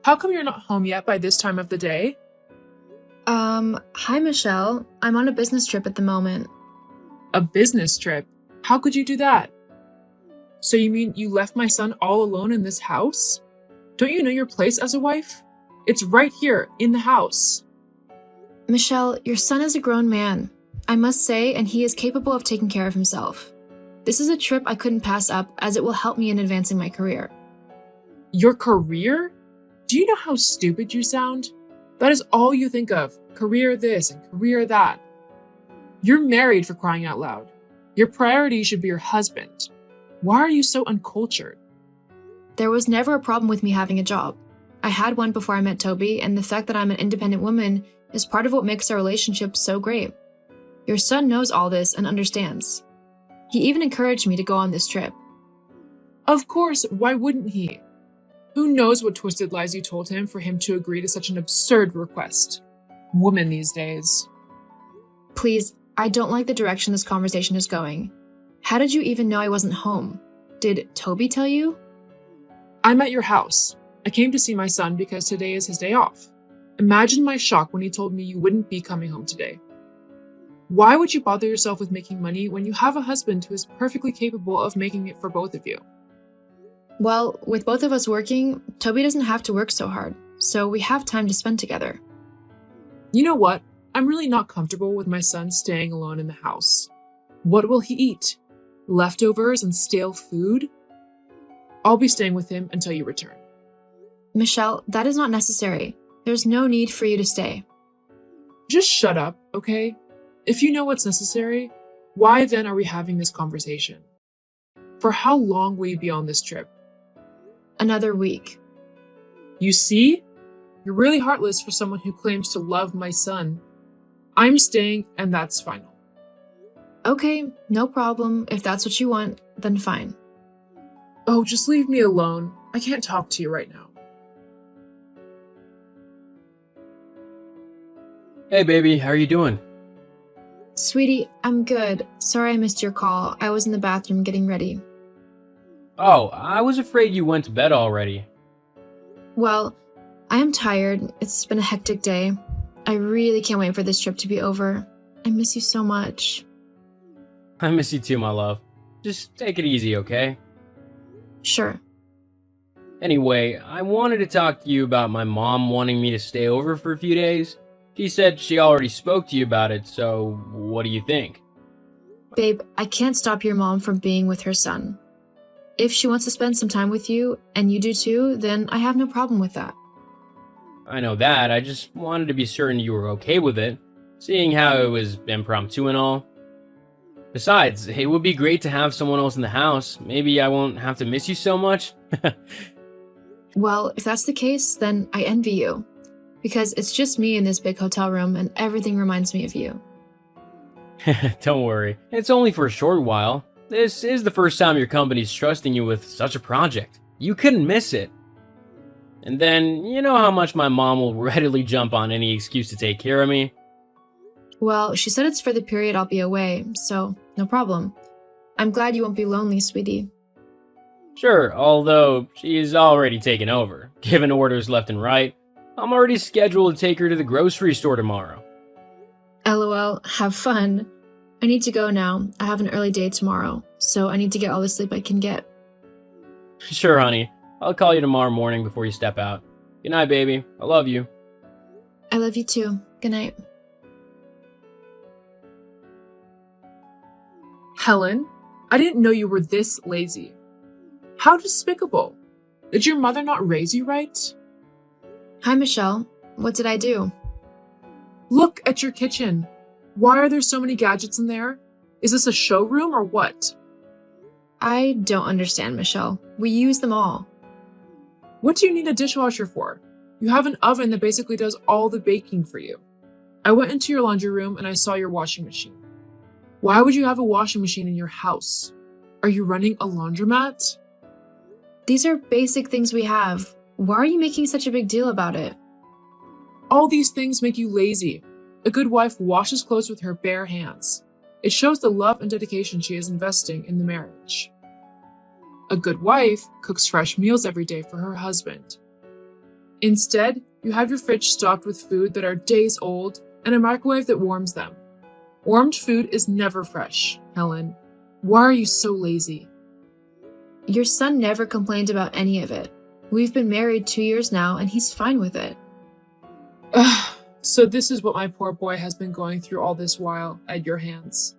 How come you're not home yet by this time of the day? Hi Michelle. I'm on a business trip at the moment. A business trip? How could you do that? So you mean you left my son all alone in this house? Don't you know your place as a wife? It's right here, in the house. Michelle, your son is a grown man. I must say, and he is capable of taking care of himself. This is a trip I couldn't pass up as it will help me in advancing my career. Your career? Do you know how stupid you sound? That is all you think of, career this and career that. You're married, for crying out loud. Your priority should be your husband. Why are you so uncultured? There was never a problem with me having a job. I had one before I met Toby, and the fact that I'm an independent woman is part of what makes our relationship so great. Your son knows all this and understands. He even encouraged me to go on this trip. Of course, why wouldn't he? Who knows what twisted lies you told him for him to agree to such an absurd request? Women these days. Please, I don't like the direction this conversation is going. How did you even know I wasn't home? Did Toby tell you? I'm at your house. I came to see my son because today is his day off. Imagine my shock when he told me you wouldn't be coming home today. Why would you bother yourself with making money when you have a husband who is perfectly capable of making it for both of you? Well, with both of us working, Toby doesn't have to work so hard, so we have time to spend together. You know what? I'm really not comfortable with my son staying alone in the house. What will he eat? Leftovers and stale food? I'll be staying with him until you return. Michelle, that is not necessary. There's no need for you to stay. Just shut up, okay? If you know what's necessary, why then are we having this conversation? For how long will you be on this trip? Another week. You see? You're really heartless for someone who claims to love my son. I'm staying, and that's final. Okay, no problem. If that's what you want, then fine. Oh, just leave me alone. I can't talk to you right now. Hey baby, how are you doing? Sweetie, I'm good. Sorry I missed your call. I was in the bathroom getting ready. Oh, I was afraid you went to bed already. Well, I am tired. It's been a hectic day. I really can't wait for this trip to be over. I miss you so much. I miss you too, my love. Just take it easy, okay? Sure. Anyway, I wanted to talk to you about my mom wanting me to stay over for a few days. She said she already spoke to you about it, so what do you think? Babe, I can't stop your mom from being with her son. If she wants to spend some time with you, and you do too, then I have no problem with that. I know that, I just wanted to be certain you were okay with it, seeing how it was impromptu and all. Besides, it would be great to have someone else in the house. Maybe I won't have to miss you so much. Well, if that's the case, then I envy you. Because it's just me in this big hotel room and everything reminds me of you. Don't worry, it's only for a short while. This is the first time your company's trusting you with such a project. You couldn't miss it. And then, you know how much my mom will readily jump on any excuse to take care of me? Well, she said it's for the period I'll be away, so no problem. I'm glad you won't be lonely, sweetie. Sure, although she's already taken over, given orders left and right. I'm already scheduled to take her to the grocery store tomorrow. LOL, have fun. I need to go now. I have an early day tomorrow, so I need to get all the sleep I can get. Sure, honey. I'll call you tomorrow morning before you step out. Good night, baby. I love you. I love you too. Good night. Helen, I didn't know you were this lazy. How despicable. Did your mother not raise you right? Hi, Michelle. What did I do? Look at your kitchen. Why are there so many gadgets in there? Is this a showroom or what? I don't understand, Michelle. We use them all. What do you need a dishwasher for? You have an oven that basically does all the baking for you. I went into your laundry room and I saw your washing machine. Why would you have a washing machine in your house? Are you running a laundromat? These are basic things we have. Why are you making such a big deal about it? All these things make you lazy. A good wife washes clothes with her bare hands. It shows the love and dedication she is investing in the marriage. A good wife cooks fresh meals every day for her husband. Instead, you have your fridge stocked with food that are days old and a microwave that warms them. Warmed food is never fresh, Helen. Why are you so lazy? Your son never complained about any of it. We've been married 2 years now, and he's fine with it. Ugh, so this is what my poor boy has been going through all this while, at your hands.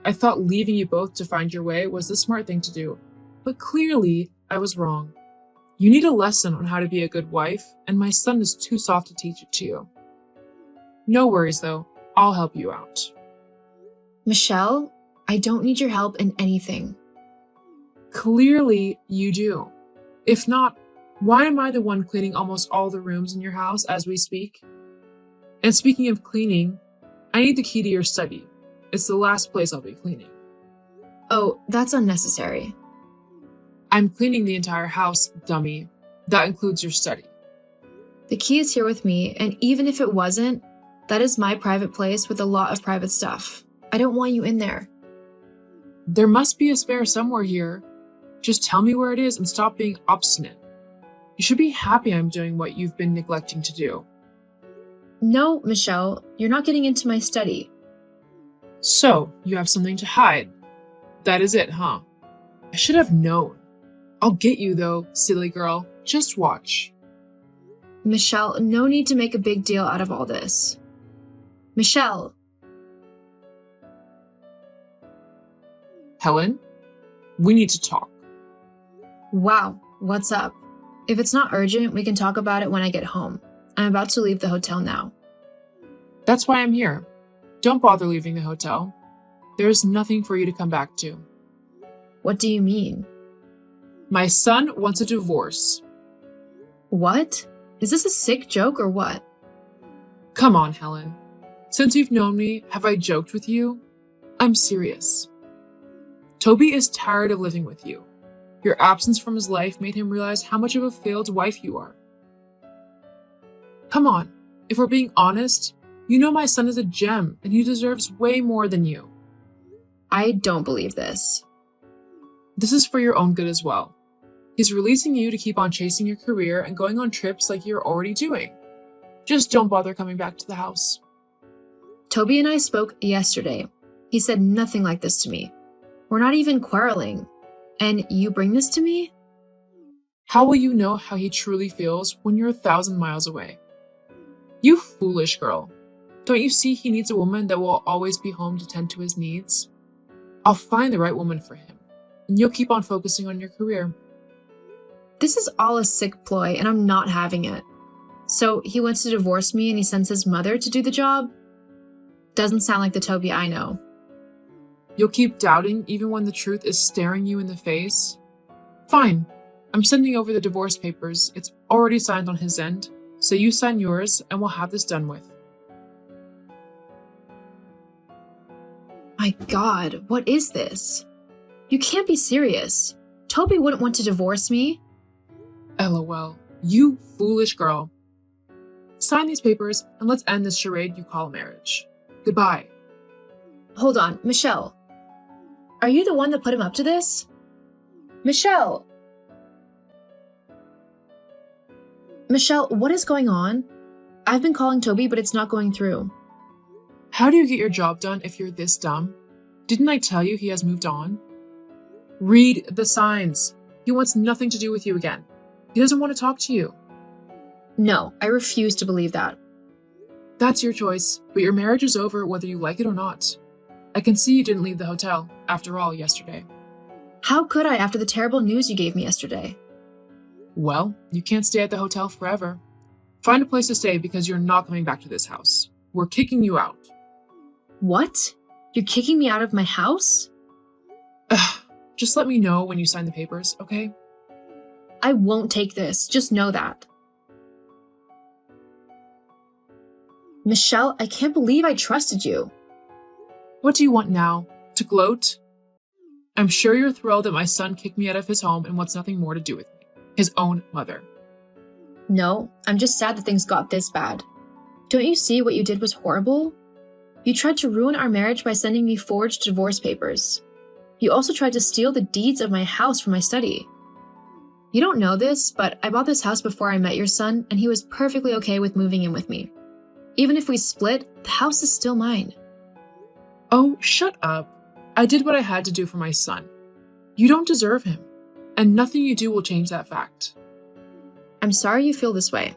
I thought leaving you both to find your way was the smart thing to do, but clearly I was wrong. You need a lesson on how to be a good wife, and my son is too soft to teach it to you. No worries though, I'll help you out. Michelle, I don't need your help in anything. Clearly you do. If not, why am I the one cleaning almost all the rooms in your house as we speak? And speaking of cleaning, I need the key to your study. It's the last place I'll be cleaning. Oh, that's unnecessary. I'm cleaning the entire house, dummy. That includes your study. The key is here with me, and even if it wasn't, that is my private place with a lot of private stuff. I don't want you in there. There must be a spare somewhere here. Just tell me where it is and stop being obstinate. You should be happy I'm doing what you've been neglecting to do. No, Michelle, you're not getting into my study. So, you have something to hide. That is it, huh? I should have known. I'll get you though, silly girl. Just watch. Michelle, no need to make a big deal out of all this. Michelle! Helen, we need to talk. Wow, what's up? If it's not urgent, we can talk about it when I get home. I'm about to leave the hotel now. That's why I'm here. Don't bother leaving the hotel. There's nothing for you to come back to. What do you mean? My son wants a divorce. What? Is this a sick joke or what? Come on, Helen. Since you've known me, have I joked with you? I'm serious. Toby is tired of living with you. Your absence from his life made him realize how much of a failed wife you are. Come on, if we're being honest, you know my son is a gem and he deserves way more than you. I don't believe this. This is for your own good as well. He's releasing you to keep on chasing your career and going on trips like you're already doing. Just don't bother coming back to the house. Toby and I spoke yesterday. He said nothing like this to me. We're not even quarreling. And you bring this to me? How will you know how he truly feels when you're 1,000 miles away? You foolish girl. Don't you see he needs a woman that will always be home to tend to his needs? I'll find the right woman for him, and you'll keep on focusing on your career. This is all a sick ploy, and I'm not having it. So he wants to divorce me and he sends his mother to do the job? Doesn't sound like the Toby I know. You'll keep doubting even when the truth is staring you in the face? Fine. I'm sending over the divorce papers. It's already signed on his end, so you sign yours and we'll have this done with. My God, what is this? You can't be serious. Toby wouldn't want to divorce me. LOL. You foolish girl. Sign these papers and let's end this charade you call marriage. Goodbye. Hold on, Michelle. Are you the one that put him up to this? Michelle! Michelle, what is going on? I've been calling Toby, but it's not going through. How do you get your job done if you're this dumb? Didn't I tell you he has moved on? Read the signs. He wants nothing to do with you again. He doesn't want to talk to you. No, I refuse to believe that. That's your choice, but your marriage is over whether you like it or not. I can see you didn't leave the hotel, after all, yesterday. How could I after the terrible news you gave me yesterday? Well, you can't stay at the hotel forever. Find a place to stay because you're not coming back to this house. We're kicking you out. What? You're kicking me out of my house? Ugh, just let me know when you sign the papers, okay? I won't take this, just know that. Michelle, I can't believe I trusted you. What do you want now? To gloat? I'm sure you're thrilled that my son kicked me out of his home and wants nothing more to do with me. His own mother. No, I'm just sad that things got this bad. Don't you see what you did was horrible? You tried to ruin our marriage by sending me forged divorce papers. You also tried to steal the deeds of my house from my study. You don't know this, but I bought this house before I met your son, and he was perfectly okay with moving in with me. Even if we split, the house is still mine. Oh, shut up. I did what I had to do for my son. You don't deserve him, and nothing you do will change that fact. I'm sorry you feel this way.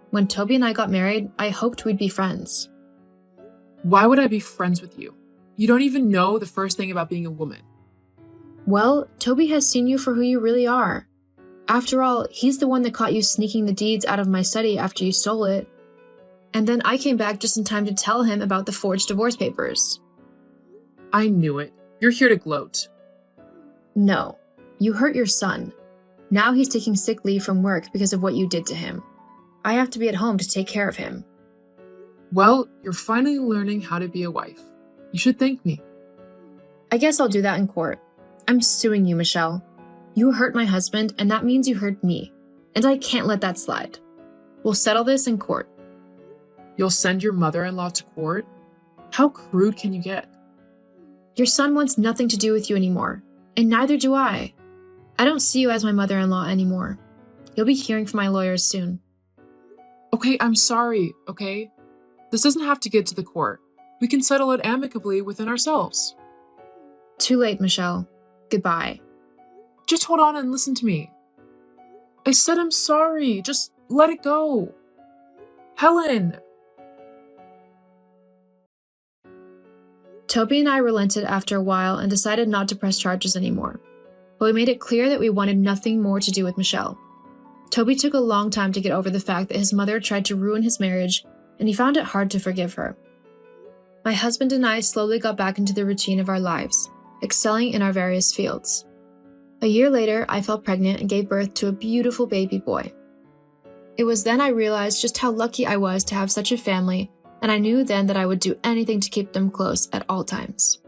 When Toby and I got married, I hoped we'd be friends. Why would I be friends with you? You don't even know the first thing about being a woman. Well, Toby has seen you for who you really are. After all, he's the one that caught you sneaking the deeds out of my study after you stole it. And then I came back just in time to tell him about the forged divorce papers. I knew it. You're here to gloat. No, you hurt your son. Now he's taking sick leave from work because of what you did to him. I have to be at home to take care of him. Well, you're finally learning how to be a wife. You should thank me. I guess I'll do that in court. I'm suing you, Michelle. You hurt my husband, and that means you hurt me. And I can't let that slide. We'll settle this in court. You'll send your mother-in-law to court? How crude can you get? Your son wants nothing to do with you anymore, and neither do I. I don't see you as my mother-in-law anymore. You'll be hearing from my lawyers soon. Okay, I'm sorry, okay? This doesn't have to get to the court. We can settle it amicably within ourselves. Too late, Michelle. Goodbye. Just hold on and listen to me. I said I'm sorry. Just let it go. Helen! Toby and I relented after a while and decided not to press charges anymore. But we made it clear that we wanted nothing more to do with Michelle. Toby took a long time to get over the fact that his mother tried to ruin his marriage, and he found it hard to forgive her. My husband and I slowly got back into the routine of our lives, excelling in our various fields. A year later, I fell pregnant and gave birth to a beautiful baby boy. It was then I realized just how lucky I was to have such a family, and I knew then that I would do anything to keep them close at all times.